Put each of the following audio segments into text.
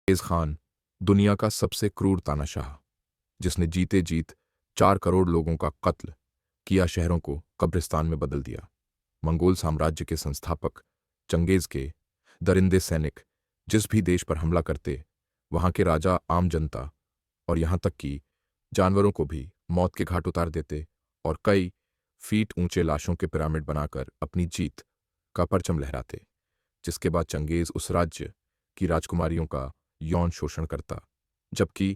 Genghis Khan दुनिया का सबसे क्रूर तानाशाह, जिसने जीते जीत 4 करोड़ लोगों का कत्ल किया, शहरों को कब्रिस्तान में बदल दिया। मंगोल साम्राज्य के संस्थापक चंगेज के दरिंदे सैनिक जिस भी देश पर हमला करते, वहां के राजा आम जनता और यहां तक कि जानवरों को भी मौत के घाट उतार देते और कई फीट ऊंचे लाशों के पिरामिड बनाकर अपनी जीत का परचम लहराते। जिसके बाद चंगेज उस राज्य की राजकुमारियों का यौन शोषण करता, जबकि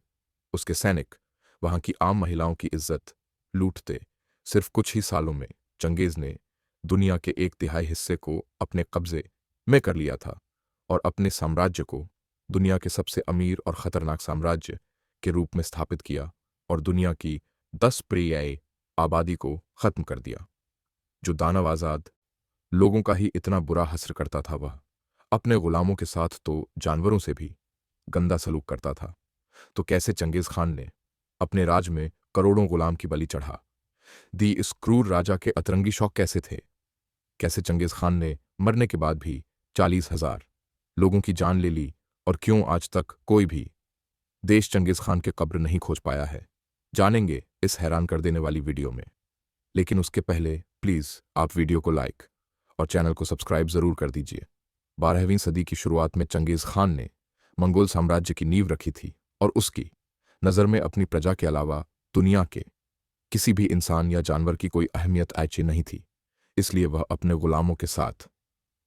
उसके सैनिक वहां की आम महिलाओं की इज्जत लूटते। सिर्फ कुछ ही सालों में चंगेज ने दुनिया के 1/3 हिस्से को अपने कब्जे में कर लिया था और अपने साम्राज्य को दुनिया के सबसे अमीर और खतरनाक साम्राज्य के रूप में स्थापित किया और दुनिया की 10 पर्याय आबादी को खत्म कर दिया। जो दानव आजाद लोगों का ही इतना बुरा हश्र करता था, वह अपने गुलामों के साथ तो जानवरों से भी गंदा सलूक करता था। तो कैसे चंगेज खान ने अपने राज में करोड़ों गुलाम की बलि चढ़ा दी? इस क्रूर राजा के अतरंगी शौक कैसे थे? कैसे चंगेज खान ने मरने के बाद भी 40,000 लोगों की जान ले ली? और क्यों आज तक कोई भी देश चंगेज खान के कब्र नहीं खोज पाया है, जानेंगे इस हैरान कर देने वाली वीडियो में। लेकिन उसके पहले प्लीज आप वीडियो को लाइक और चैनल को सब्सक्राइब जरूर कर दीजिए। 12वीं सदी की शुरुआत में चंगेज खान ने मंगोल साम्राज्य की नींव रखी थी और उसकी नज़र में अपनी प्रजा के अलावा दुनिया के किसी भी इंसान या जानवर की कोई अहमियत ऐसी नहीं थी। इसलिए वह अपने गुलामों के साथ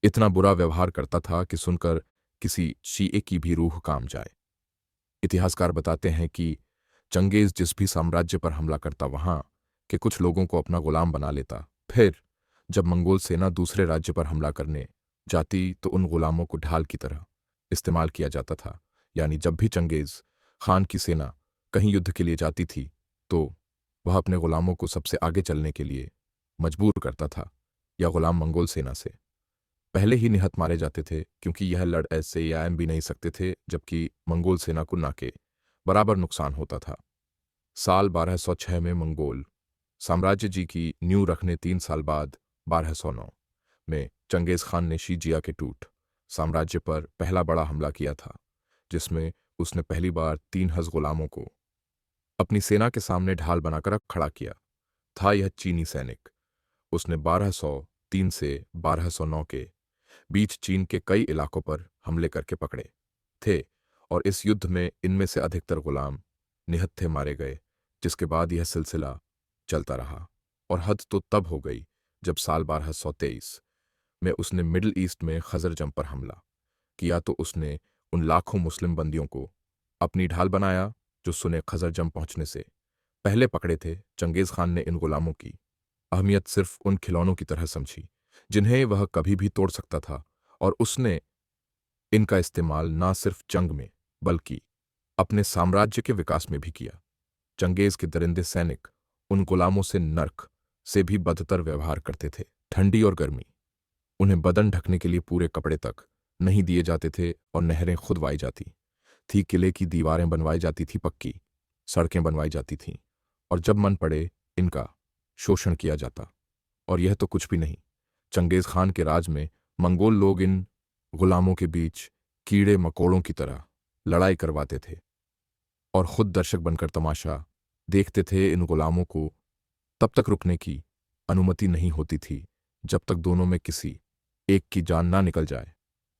इतना बुरा व्यवहार करता था कि सुनकर किसी शीए की भी रूह कांप जाए। इतिहासकार बताते हैं कि चंगेज जिस भी साम्राज्य पर हमला करता, वहां के कुछ लोगों को अपना गुलाम बना लेता। फिर जब मंगोल सेना दूसरे राज्य पर हमला करने जाती तो उन गुलामों को ढाल की तरह इस्तेमाल किया जाता था। यानी जब भी चंगेज खान की सेना कहीं युद्ध के लिए जाती थी तो वह अपने गुलामों को सबसे आगे चलने के लिए मजबूर करता था, या गुलाम मंगोल सेना से पहले ही निहत मारे जाते थे, क्योंकि यह लड़ ऐसे या भी नहीं सकते थे, जबकि मंगोल सेना को ना के बराबर नुकसान होता था। साल 1206 में मंगोल साम्राज्य जी की नींव रखने 3 साल बाद 1209 में चंगेज खान ने शीजिया के टूट साम्राज्य पर पहला बड़ा हमला किया था, जिसमें उसने पहली बार 3 गुलामों को अपनी सेना के सामने ढाल बनाकर खड़ा किया था। यह चीनी सैनिक उसने 1203 से 1209 के बीच चीन के कई इलाकों पर हमले करके पकड़े थे और इस युद्ध में इनमें से अधिकतर गुलाम निहत्थे मारे गए। जिसके बाद यह सिलसिला चलता रहा और हद तो तब हो गई जब साल 1223 में उसने मिडिल ईस्ट में खजरजम पर हमला किया तो उसने उन लाखों मुस्लिम बंदियों को अपनी ढाल बनाया जो सुने खजरजम पहुंचने से पहले पकड़े थे। चंगेज खान ने इन गुलामों की अहमियत सिर्फ उन खिलौनों की तरह समझी जिन्हें वह कभी भी तोड़ सकता था, और उसने इनका इस्तेमाल ना सिर्फ जंग में बल्कि अपने साम्राज्य के विकास में भी किया। चंगेज के दरिंदे सैनिक उन गुलामों से नर्क से भी बदतर व्यवहार करते थे। ठंडी और गर्मी उन्हें बदन ढकने के लिए पूरे कपड़े तक नहीं दिए जाते थे और नहरें खुदवाई जाती थी, किले की दीवारें बनवाई जाती थी, पक्की सड़कें बनवाई जाती थीं, और जब मन पड़े इनका शोषण किया जाता। और यह तो कुछ भी नहीं, चंगेज खान के राज में मंगोल लोग इन गुलामों के बीच कीड़े मकोड़ों की तरह लड़ाई करवाते थे और खुद दर्शक बनकर तमाशा देखते थे। इन गुलामों को तब तक रुकने की अनुमति नहीं होती थी जब तक दोनों में किसी एक की जान ना निकल जाए,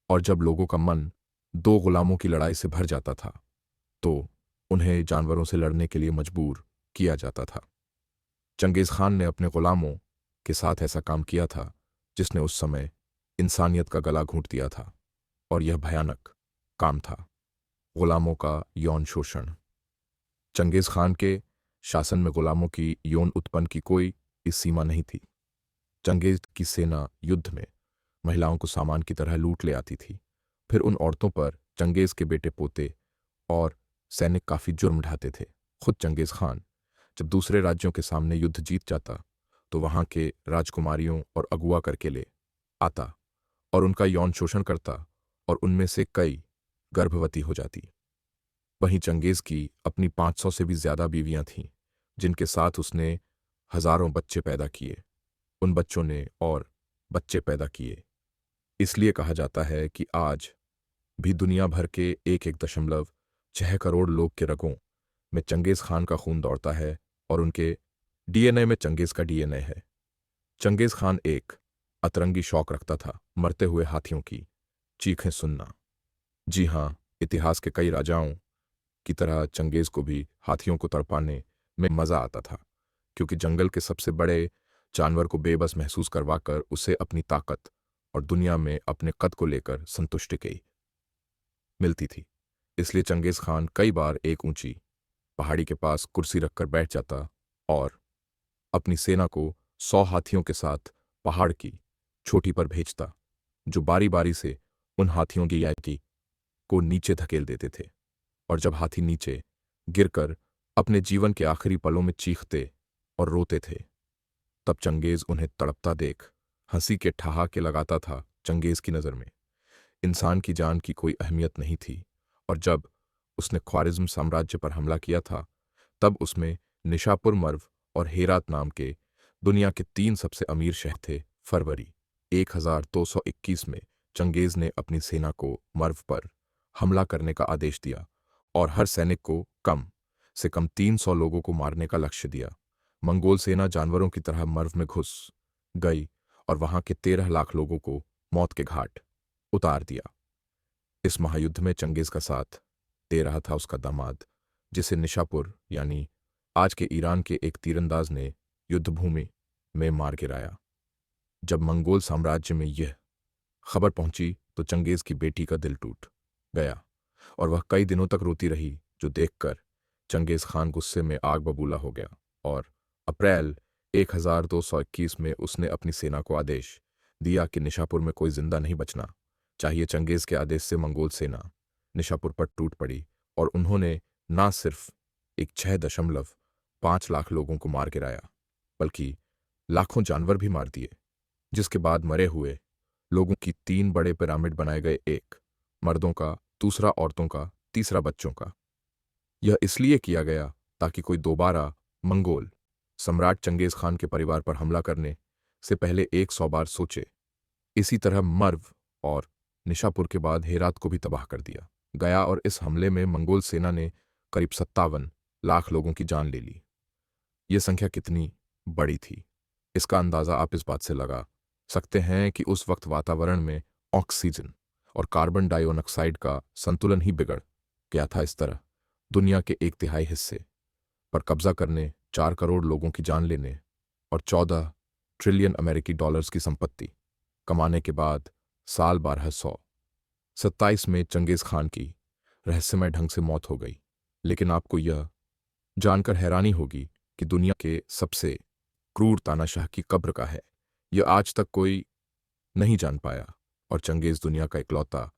और जब लोगों का मन दो गुलामों की लड़ाई से भर जाता था तो उन्हें जानवरों से लड़ने के लिए मजबूर किया जाता था। चंगेज खान ने अपने गुलामों के साथ ऐसा काम किया था जिसने उस समय इंसानियत का गला घूंट दिया था, और यह भयानक काम था गुलामों का यौन शोषण। चंगेज खान के शासन में गुलामों की यौन उत्पन्न की कोई इस सीमा नहीं थी। चंगेज की सेना युद्ध में महिलाओं को सामान की तरह लूट ले आती थी। फिर उन औरतों पर चंगेज के बेटे पोते और सैनिक काफी जुर्म ढाते थे। खुद चंगेज खान जब दूसरे राज्यों के सामने युद्ध जीत जाता तो वहां के राजकुमारियों और अगुआ करके ले आता और उनका यौन शोषण करता, और उनमें से कई गर्भवती हो जाती। वहीं चंगेज की अपनी 500 से भी ज्यादा बीवियां थीं, जिनके साथ उसने हजारों बच्चे पैदा किए। उन बच्चों ने और बच्चे पैदा किए। इसलिए कहा जाता है कि आज भी दुनिया भर के 1.6 करोड़ लोग के रगों में चंगेज खान का खून दौड़ता है और उनके डीएनए में चंगेज का डीएनए है। चंगेज खान एक अतरंगी शौक रखता था मरते हुए हाथियों की चीखें सुनना। जी हाँ, इतिहास के कई राजाओं की तरह चंगेज को भी हाथियों को तड़पाने में मजा आता था, क्योंकि जंगल के सबसे बड़े जानवर को बेबस महसूस करवाकर उसे अपनी ताकत और दुनिया में अपने कद को लेकर संतुष्टि की मिलती थी। इसलिए चंगेज खान कई बार एक ऊंची पहाड़ी के पास कुर्सी रखकर बैठ जाता और अपनी सेना को 100 हाथियों के साथ पहाड़ की चोटी पर भेजता, जो बारी बारी से उन हाथियों की याकी को नीचे धकेल देते थे। और जब हाथी नीचे गिरकर अपने जीवन के आखिरी पलों में चीखते और रोते थे, तब चंगेज उन्हें तड़पता देख हंसी के ठहाके लगाता था। चंगेज की नज़र में इंसान की जान की कोई अहमियत नहीं थी, और जब उसने ख्वारिज्म साम्राज्य पर हमला किया था, तब उसमें निशापुर, मर्व और हेरात नाम के दुनिया के 3 सबसे अमीर शहर थे। फरवरी 1221 में चंगेज ने अपनी सेना को मर्व पर हमला करने का आदेश दिया और हर सैनिक को कम से कम 300 लोगों को मारने का लक्ष्य दिया। मंगोल सेना जानवरों की तरह मर्व में घुस गई और वहां के 13 लाख लोगों को मौत के घाट उतार दिया। इस महायुद्ध में चंगेज का साथ दे रहा था उसका दामाद, जिसे निशापुर यानी आज के ईरान के एक तीरंदाज ने युद्धभूमि में मार गिराया। जब मंगोल साम्राज्य में यह खबर पहुंची तो चंगेज की बेटी का दिल टूट गया और वह कई दिनों तक रोती रही, जो देखकर चंगेज खान गुस्से में आग बबूला हो गया और अप्रैल 1221 में उसने अपनी सेना को आदेश दिया कि निशापुर में कोई जिंदा नहीं बचना चाहिए। चंगेज के आदेश से मंगोल सेना निशापुर पर टूट पड़ी और उन्होंने न सिर्फ एक 6.5 लाख लोगों को मार गिराया, बल्कि लाखों जानवर भी मार दिए, जिसके बाद मरे हुए लोगों की 3 बड़े पिरामिड बनाए गए, एक मर्दों का, दूसरा औरतों का, तीसरा बच्चों का। यह इसलिए किया गया ताकि कोई दोबारा मंगोल सम्राट चंगेज खान के परिवार पर हमला करने से पहले 100 बार सोचे। इसी तरह मर्व और निशापुर के बाद हेरात को भी तबाह कर दिया गया और इस हमले में मंगोल सेना ने करीब 57 लाख लोगों की जान ले ली। यह संख्या कितनी बड़ी थी, इसका अंदाजा आप इस बात से लगा सकते हैं कि उस वक्त वातावरण में ऑक्सीजन और कार्बन डाइऑक्साइड का संतुलन ही बिगड़ गया था। इस तरह दुनिया के 1/3 हिस्से पर कब्जा करने, 4 करोड़ लोगों की जान लेने और 14 ट्रिलियन अमेरिकी डॉलर्स की संपत्ति कमाने के बाद साल 1227 में चंगेज खान की रहस्यमय ढंग से मौत हो गई। लेकिन आपको यह जानकर हैरानी होगी कि दुनिया के सबसे क्रूर तानाशाह की कब्र का है यह आज तक कोई नहीं जान पाया, और चंगेज दुनिया का इकलौता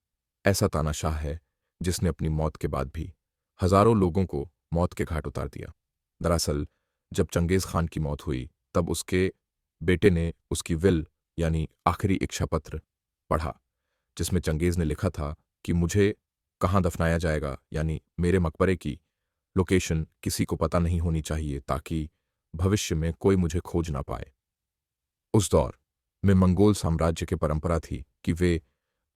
ऐसा तानाशाह है जिसने अपनी मौत के बाद भी हजारों लोगों को मौत के घाट उतार दिया। दरअसल जब चंगेज खान की मौत हुई, तब उसके बेटे ने उसकी विल यानी आखिरी इच्छा पत्र पढ़ा, जिसमें चंगेज ने लिखा था कि मुझे कहाँ दफनाया जाएगा, यानी मेरे मकबरे की लोकेशन किसी को पता नहीं होनी चाहिए, ताकि भविष्य में कोई मुझे खोज ना पाए। उस दौर में मंगोल साम्राज्य की परंपरा थी कि वे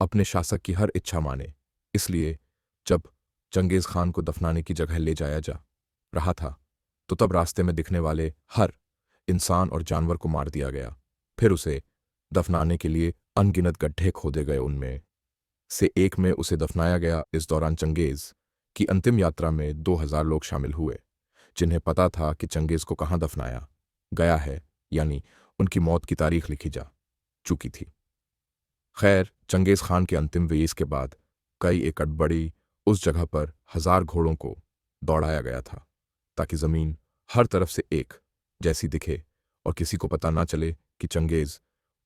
अपने शासक की हर इच्छा माने। इसलिए जब चंगेज खान को दफनाने की जगह ले जाया जा रहा था, तो तब रास्ते में दिखने वाले हर इंसान और जानवर को मार दिया गया। फिर उसे दफनाने के लिए अनगिनत गड्ढे खोदे गए, उनमें से एक में उसे दफनाया गया। इस दौरान चंगेज की अंतिम यात्रा में 2000 लोग शामिल हुए, जिन्हें पता था कि चंगेज को कहाँ दफनाया गया है, यानी उनकी मौत की तारीख लिखी जा चुकी थी। खैर, चंगेज खान के अंतिम वेश के बाद कई एकड़ बड़ी उस जगह पर 1000 घोड़ों को दौड़ाया गया था, ताकि जमीन हर तरफ से एक जैसी दिखे और किसी को पता ना चले कि चंगेज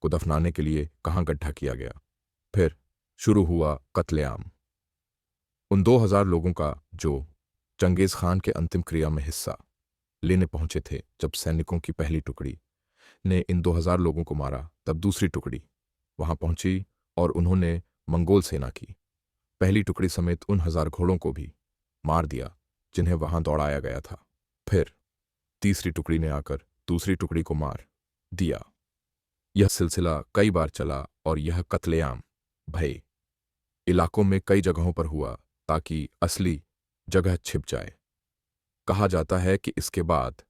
को दफनाने के लिए कहाँ गड्ढा किया गया। फिर शुरू हुआ कत्लेआम उन 2000 लोगों का, जो चंगेज खान के अंतिम क्रिया में हिस्सा लेने पहुंचे थे। जब सैनिकों की पहली टुकड़ी ने इन 2000 लोगों को मारा, तब दूसरी टुकड़ी वहां पहुंची और उन्होंने मंगोल सेना की पहली टुकड़ी समेत उन 1000 घोड़ों को भी मार दिया जिन्हें वहां दौड़ाया गया था। फिर तीसरी टुकड़ी ने आकर दूसरी टुकड़ी को मार दिया। यह सिलसिला कई बार चला और यह कत्लेआम भय इलाकों में कई जगहों पर हुआ ताकि असली जगह छिप जाए। कहा जाता है कि इसके बाद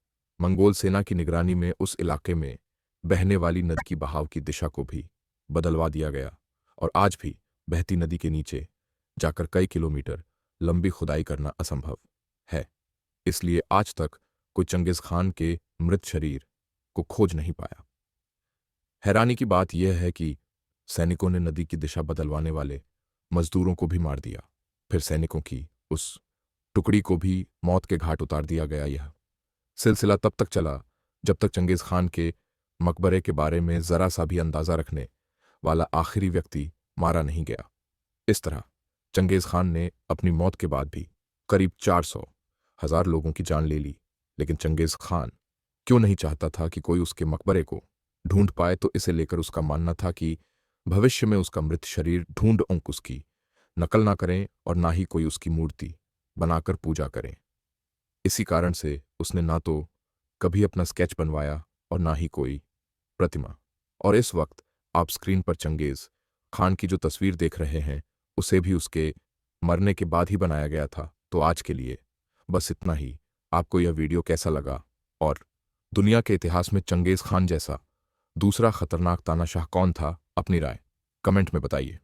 मंगोल सेना की निगरानी में उस इलाके में बहने वाली नदी की बहाव की दिशा को भी बदलवा दिया गया और आज भी बहती नदी के नीचे जाकर कई किलोमीटर लंबी खुदाई करना असंभव है। इसलिए आज तक कोई चंगेज खान के मृत शरीर को खोज नहीं पाया। हैरानी की बात यह है कि सैनिकों ने नदी की दिशा बदलवाने वाले मजदूरों को भी मार दिया। फिर सैनिकों की उस टुकड़ी को भी मौत के घाट उतार दिया गया। यह सिलसिला तब तक चला जब तक चंगेज खान के मकबरे के बारे में जरा सा भी अंदाजा रखने वाला आखिरी व्यक्ति मारा नहीं गया। इस तरह चंगेज खान ने अपनी मौत के बाद भी करीब 400,000 लोगों की जान ले ली। लेकिन चंगेज खान क्यों नहीं चाहता था कि कोई उसके मकबरे को ढूंढ पाए, तो इसे लेकर उसका मानना था कि भविष्य में उसका मृत शरीर ढूंढ उसकी नकल ना करें और ना ही कोई उसकी मूर्ति बनाकर पूजा करें। इसी कारण से उसने ना तो कभी अपना स्केच बनवाया और ना ही कोई प्रतिमा। और इस वक्त आप स्क्रीन पर चंगेज खान की जो तस्वीर देख रहे हैं उसे भी उसके मरने के बाद ही बनाया गया था। तो आज के लिए बस इतना ही। आपको यह वीडियो कैसा लगा और दुनिया के इतिहास में चंगेज खान जैसा दूसरा खतरनाक तानाशाह कौन था, अपनी राय कमेंट में बताइए।